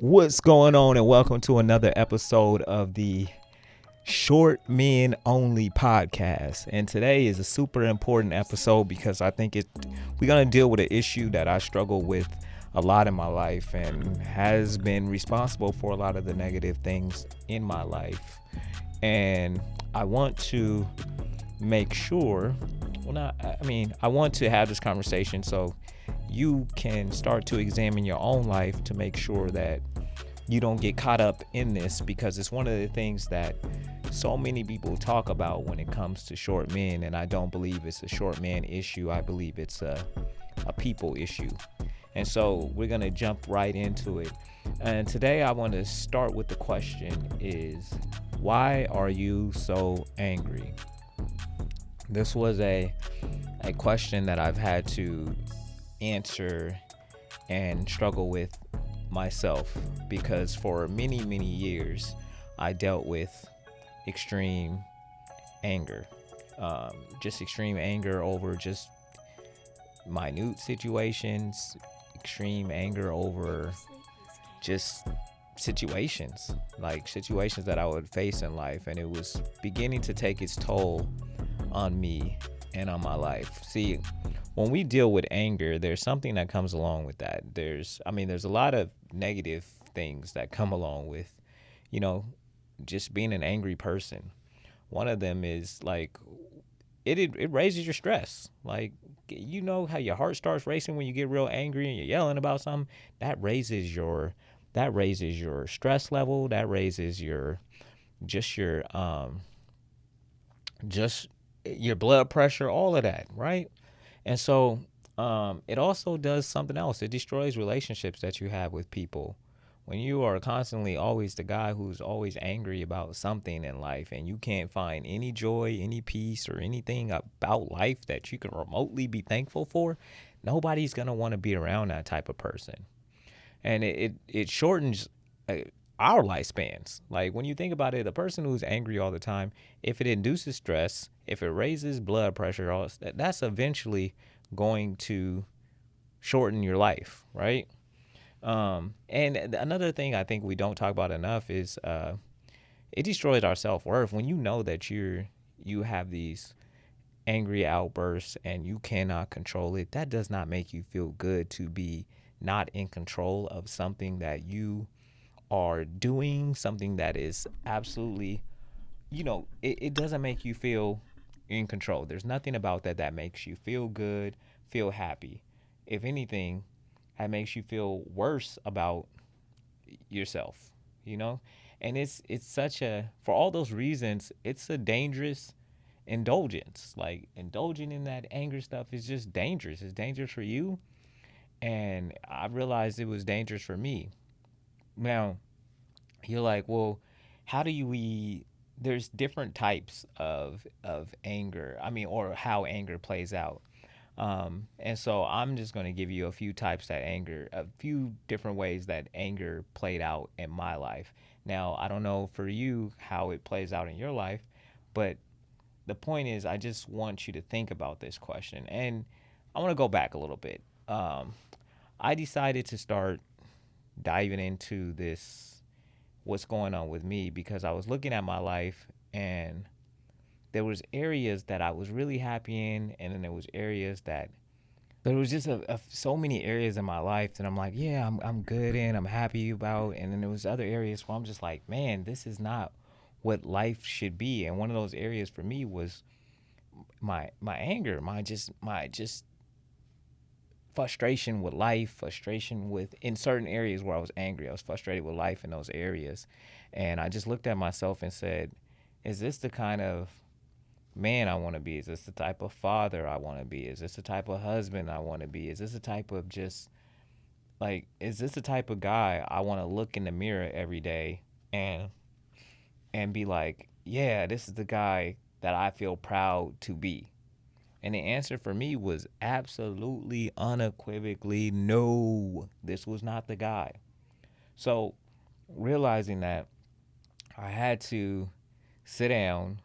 What's going on, and welcome to another episode of the Short Men Only podcast. And today is a super important episode because I think we're gonna deal with an issue that I struggle with a lot in my life and has been responsible for a lot of the negative things in my life. And I want to make sure, I want to have this conversation so you can start to examine your own life to make sure that you don't get caught up in this, because it's one of the things that so many people talk about when it comes to short men. And I don't believe it's a short man issue. I believe it's a people issue. And so we're going to jump right into it. And today I want to start with the question is, why are you so angry? This was a question that I've had to answer and struggle with myself, because for many years I dealt with extreme anger, just extreme anger over just minute situations, extreme anger over just situations that I would face in life, and it was beginning to take its toll on me and on my life. See, when we deal with anger, there's something that comes along with that. There's a lot of negative things that come along with, just being an angry person. One of them is like, it raises your stress. Like, how your heart starts racing when you get real angry and you're yelling about something. That raises your stress level. That raises just your just your blood pressure, all of that, right? And so it also does something else. It destroys relationships that you have with people. When you are constantly always the guy who's always angry about something in life, and you can't find any joy, any peace, or anything about life that you can remotely be thankful for, nobody's going to want to be around that type of person. And it shortens our lifespans. Like, when you think about it, a person who's angry all the time, if it induces stress, if it raises blood pressure, that's eventually going to shorten your life, right? And another thing I think we don't talk about enough is it destroys our self-worth. When you know that you have these angry outbursts and you cannot control it, that does not make you feel good to be not in control of something that you are doing, something that is absolutely, it doesn't make you feel in control. There's nothing about that makes you feel good, feel happy. If anything, that makes you feel worse about yourself, you know? And it's such a, for all those reasons, it's a dangerous indulgence. Like, indulging in that anger stuff is just dangerous. It's dangerous for you. And I realized it was dangerous for me. Now, you're like, well, how do we, there's different types of anger. Or how anger plays out. And so I'm just going to give you a few different ways that anger played out in my life. Now, I don't know for you how it plays out in your life, but the point is, I just want you to think about this question. And I want to go back a little bit. I decided to start diving into this, what's going on with me, because I was looking at my life, and there was areas that I was really happy in, and then there was just so many areas in my life that I'm like, yeah, I'm good in, I'm happy about, and then there was other areas where I'm just like, man, this is not what life should be. And one of those areas for me was my anger, my just frustration with life, frustration with, in certain areas where I was angry, I was frustrated with life in those areas. And I just looked at myself and said, is this the kind of man I want to be? Is this the type of father I want to be? Is this the type of husband I want to be? Is this the type of just like, is this the type of guy I want to look in the mirror every day and be like, yeah, this is the guy that I feel proud to be? And the answer for me was absolutely unequivocally no. This was not the guy. So, realizing that, I had to sit down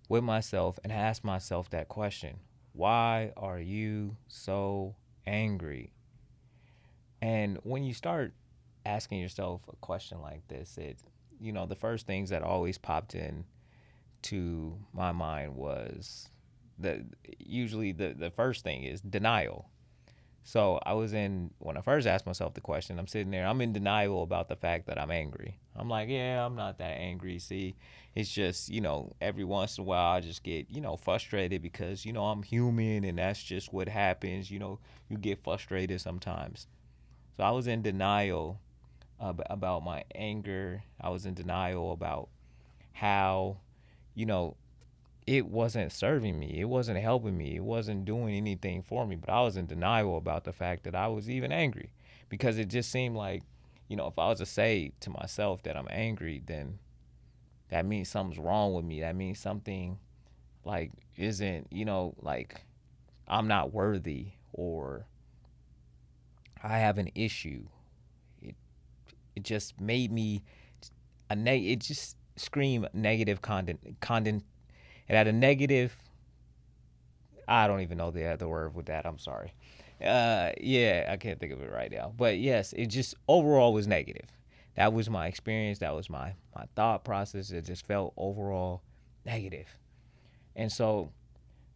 with myself and ask myself that question. Why are you so angry? And when you start asking yourself a question like this, the first things that always popped in to my mind was the usually the first thing is denial. So when I first asked myself the question, I'm sitting there, I'm in denial about the fact that I'm angry. I'm like, yeah, I'm not that angry. See, it's just, every once in a while I just get, frustrated because, I'm human and that's just what happens. You get frustrated sometimes. So I was in denial about my anger. I was in denial about how, you know, it wasn't serving me. It wasn't helping me. It wasn't doing anything for me. But I was in denial about the fact that I was even angry because it just seemed like, if I was to say to myself that I'm angry, then that means something's wrong with me. That means something like isn't, like I'm not worthy or I have an issue. It, it just made me it just screamed negative it had a negative. I don't even know the other word with that. I'm sorry. Yeah, I can't think of it right now. But yes, it just overall was negative. That was my experience. That was my thought process. It just felt overall negative. And so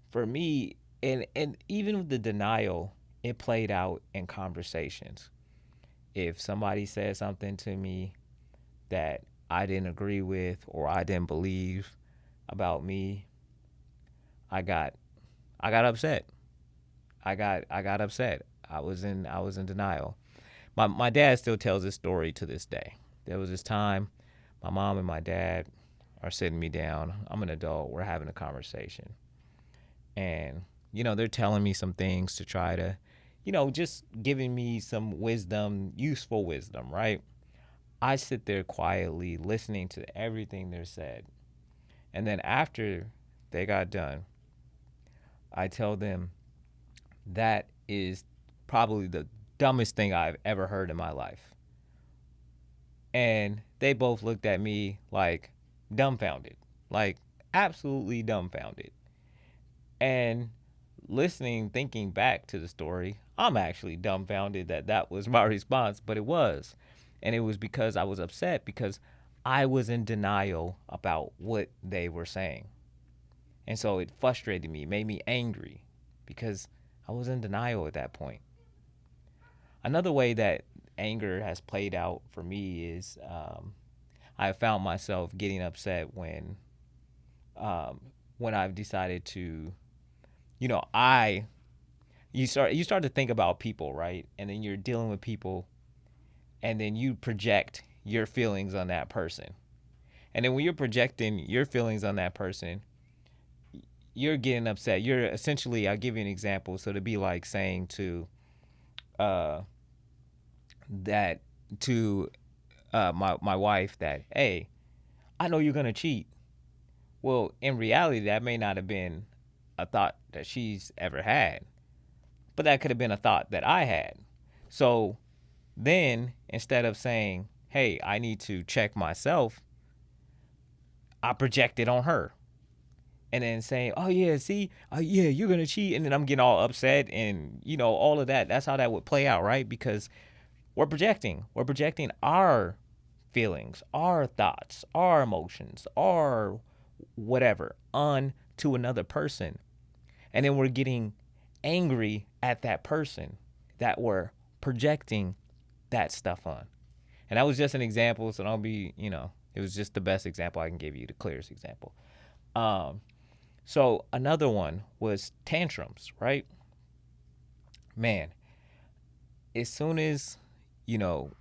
for me, and even with the denial, it played out in conversations. If somebody said something to me that I didn't agree with or I didn't believe about me, I got I got upset. I got upset. I was in denial. My dad still tells this story to this day. There was this time my mom and my dad are sitting me down. I'm an adult. We're having a conversation. And they're telling me some things to try to just giving me some wisdom, useful wisdom, right? I sit there quietly listening to everything they're said. And then after they got done, I tell them that is probably the dumbest thing I've ever heard in my life. And they both looked at me like dumbfounded, like absolutely dumbfounded. And listening, thinking back to the story, I'm actually dumbfounded that that was my response, but it was. And it was because I was upset because I was in denial about what they were saying. And so it frustrated me, made me angry because I was in denial at that point. Another way that anger has played out for me is I found myself getting upset um, when I've decided to, you know, I you start to think about people, right? And then you're dealing with people, and then you project your feelings on that person. And then when you're projecting your feelings on that person, you're getting upset. You're essentially, I'll give you an example. So to be like saying uh, that to my wife that, hey, I know you're gonna cheat. Well, in reality, that may not have been a thought that she's ever had, but that could have been a thought that I had. So then instead of saying, hey, I need to check myself, I project it on her. And then saying, oh, yeah, see, yeah, you're going to cheat. And then I'm getting all upset and, all of that. That's how that would play out, right? Because we're projecting. We're projecting our feelings, our thoughts, our emotions, our whatever onto another person. And then we're getting angry at that person that we're projecting that stuff on. And that was just an example, so don't be, it was just the best example I can give you, the clearest example. Um, so another one was tantrums, right? Man, as soon as, you know,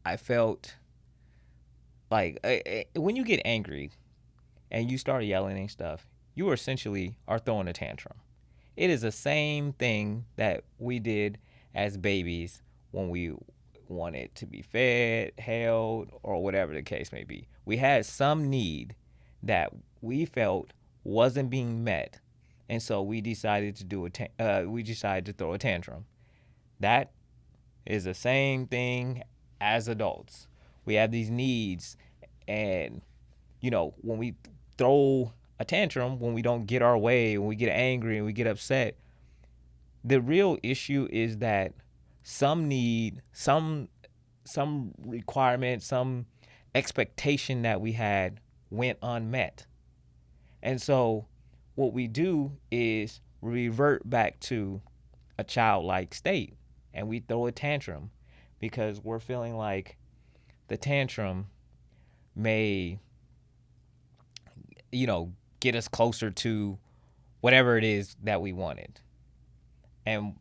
I felt like when you get angry and you start yelling and stuff, you essentially are throwing a tantrum. It is the same thing that we did as babies when we wanted to be fed, held, or whatever the case may be. We had some need that we felt wasn't being met, and so we decided to we decided to throw a tantrum. That is the same thing as adults. We have these needs, and when we throw a tantrum, when we don't get our way, when we get angry and we get upset, the real issue is that some need, some requirement, some expectation that we had went unmet. And so what we do is revert back to a childlike state, and we throw a tantrum because we're feeling like the tantrum may, get us closer to whatever it is that we wanted. And,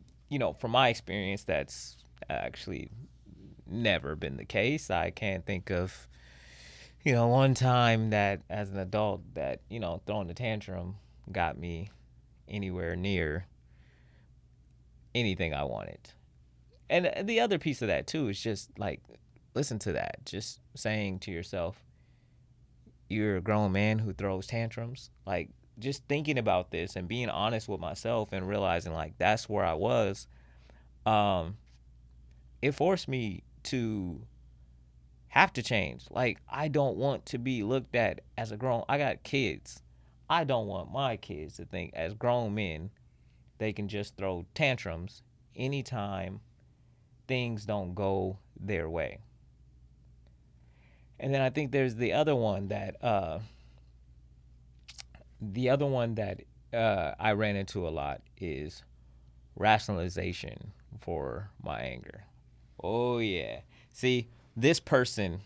from my experience, that's actually never been the case. I can't think of, one time that as an adult that, throwing a tantrum got me anywhere near anything I wanted. And the other piece of that too is just like, listen to that. Just saying to yourself, you're a grown man who throws tantrums. Like, just thinking about this and being honest with myself and realizing like that's where I was. Um, it forced me to have to change. Like, I don't want to be looked at as a grown. I got kids. I don't want my kids to think as grown men they can just throw tantrums anytime things don't go their way. And then I think there's the other one that I ran into a lot is rationalization for my anger. Oh yeah. See, this person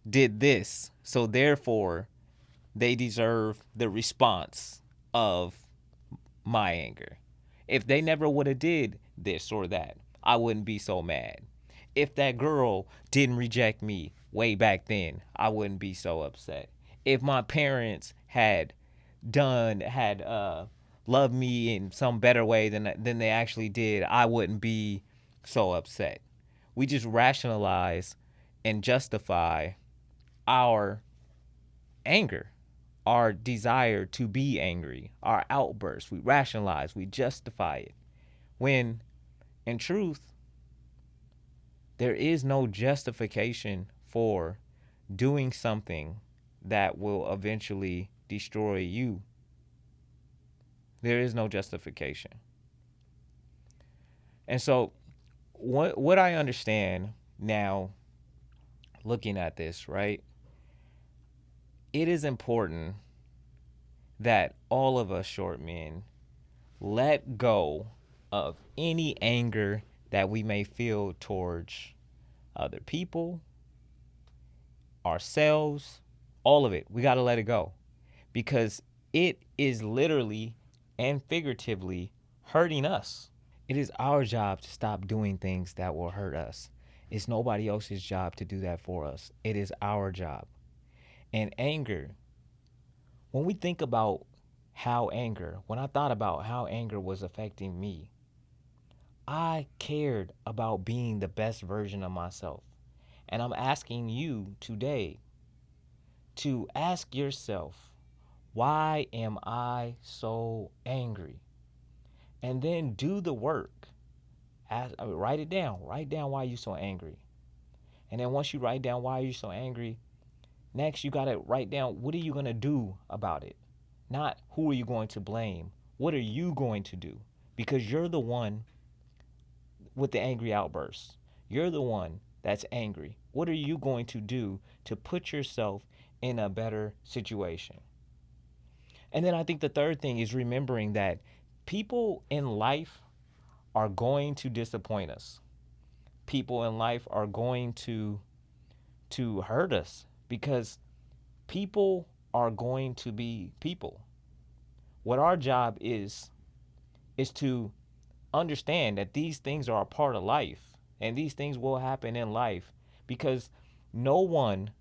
did this, so therefore they deserve the response of my anger. If they never would have did this or that, I wouldn't be so mad. If that girl didn't reject me way back then, I wouldn't be so upset. If my parents had loved me in some better way than they actually did, I wouldn't be so upset. We just rationalize and justify our anger, our desire to be angry, our outbursts. We rationalize, we justify it. When in truth, there is no justification for doing something that will eventually destroy you. There is no justification. And so what I understand now looking at this, right? It is important that all of us short men let go of any anger that we may feel towards other people, ourselves, all of it. We got to let it go because it is literally and figuratively hurting us. It is our job to stop doing things that will hurt us. It's nobody else's job to do that for us. It is our job. And anger, when we think about when I thought about how anger was affecting me, I cared about being the best version of myself. And I'm asking you today to ask yourself, why am I so angry? And then do the work. Write it down. Write down why you're so angry. And then once you write down why you're so angry, next you got to write down what are you going to do about it? Not who are you going to blame? What are you going to do? Because you're the one with the angry outbursts. You're the one that's angry. What are you going to do to put yourself in a better situation? And then I think the third thing is remembering that people in life are going to disappoint us. People in life are going to hurt us because people are going to be people. What our job is to understand that these things are a part of life and these things will happen in life because no one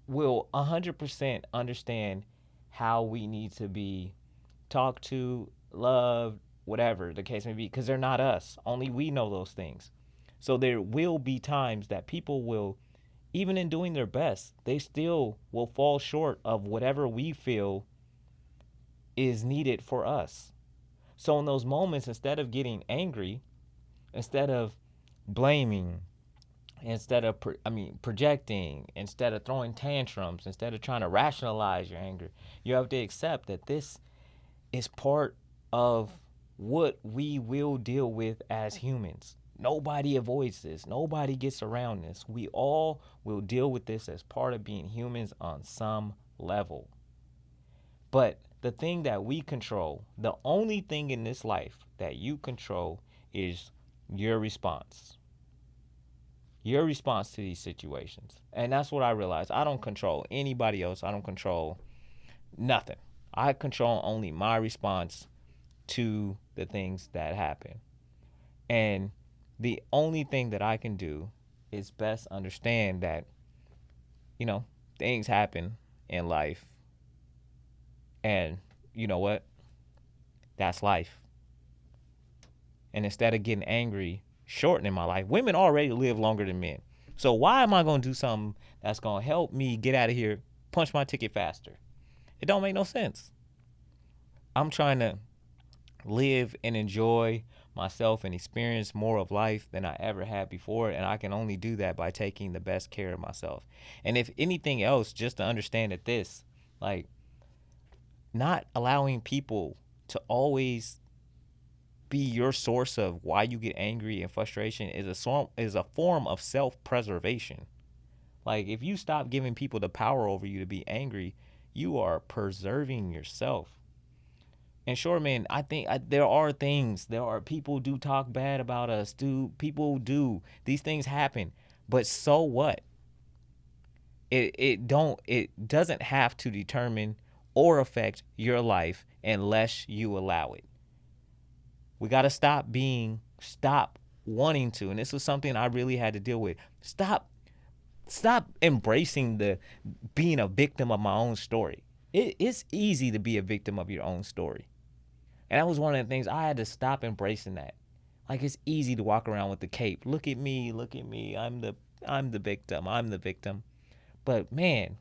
will 100% understand how we need to be talked to, loved, whatever the case may be, because they're not us. Only we know those things. So there will be times that people will, even in doing their best, they still will fall short of whatever we feel is needed for us. So in those moments, instead of getting angry, instead of blaming, instead of projecting, instead of throwing tantrums, instead of trying to rationalize your anger, you have to accept that this is part of what we will deal with as humans. Nobody avoids this. Nobody gets around this. We all will deal with this as part of being humans on some level. But the thing that we control, the only thing in this life that you control is your response. Your response to these situations. And that's what I realized. I don't control anybody else. I don't control nothing. I control only my response to the things that happen. And the only thing that I can do is best understand that, things happen in life. And you know what? That's life. And instead of getting angry, shortening my life, women already live longer than men. So why am I going to do something that's going to help me get out of here, punch my ticket faster? It don't make no sense. I'm trying to live and enjoy myself and experience more of life than I ever had before. And I can only do that by taking the best care of myself. And if anything else, just to understand that this, like, not allowing people to always be your source of why you get angry and frustration is a form of self-preservation. Like, if you stop giving people the power over you to be angry, you are preserving yourself. And sure, man, I think there are people do talk bad about us. People do. These things happen. But so what? It doesn't have to determine or affect your life unless you allow it. We got to stop wanting to. And this was something I really had to deal with. Stop embracing the being a victim of my own story. It's easy to be a victim of your own story. And that was one of the things I had to stop embracing that. Like, it's easy to walk around with the cape. Look at me. I'm the victim. But man,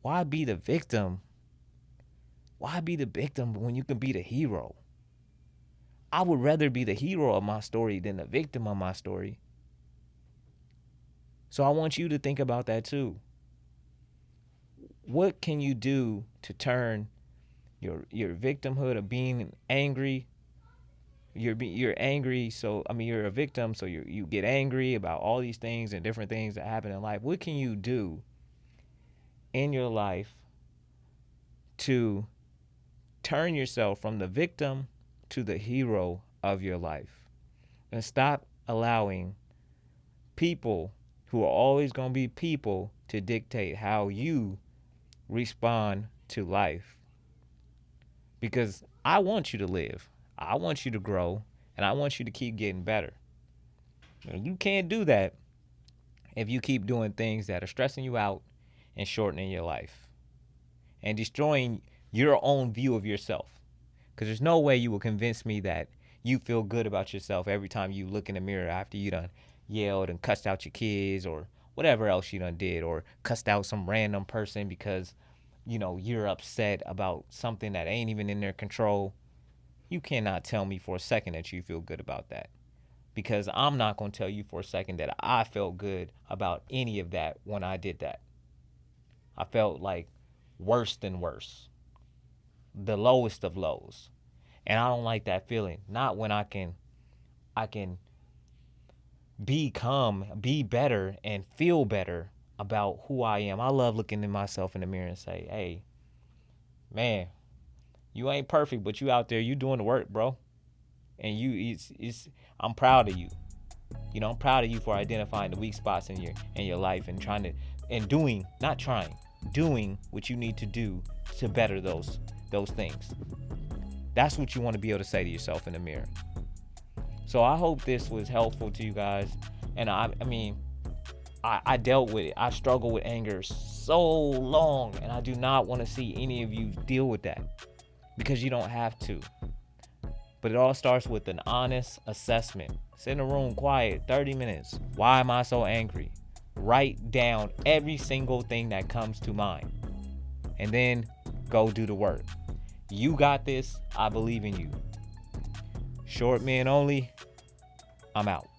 why be the victim? Why be the victim when you can be the hero? I would rather be the hero of my story than the victim of my story. So I want you to think about that too. What can you do to turn your victimhood of being angry? You're angry, so you're a victim, so you get angry about all these things and different things that happen in life. What can you do in your life to turn yourself from the victim to the hero of your life? And stop allowing people who are always going to be people to dictate how you respond to life. Because I want you to live. I want you to grow. And I want you to keep getting better. And you can't do that if you keep doing things that are stressing you out and shortening your life and destroying your own view of yourself. Because there's no way you will convince me that you feel good about yourself every time you look in the mirror after you done yelled and cussed out your kids or whatever else you done did, or cussed out some random person because you're upset about something that ain't even in their control. You cannot tell me for a second that you feel good about that, because I'm not going to tell you for a second that I felt good about any of that when I did that. I felt like worse than worse, the lowest of lows. And I don't like that feeling. Not when I can be better and feel better about who I am. I love looking at myself in the mirror and say, hey, man, you ain't perfect, but you out there, you doing the work, bro. And I'm proud of you. I'm proud of you for identifying the weak spots in your life and doing what you need to do to better those things. That's what you want to be able to say to yourself in the mirror. So I hope this was helpful to you guys. And I dealt with it. I struggled with anger so long, and I do not want to see any of you deal with that, because you don't have to. But it all starts with an honest assessment. Sit in a room quiet, 30 minutes. Why am I so angry? Write down every single thing that comes to mind, and then go do the work. You got this. I believe in you. Short men only. I'm out.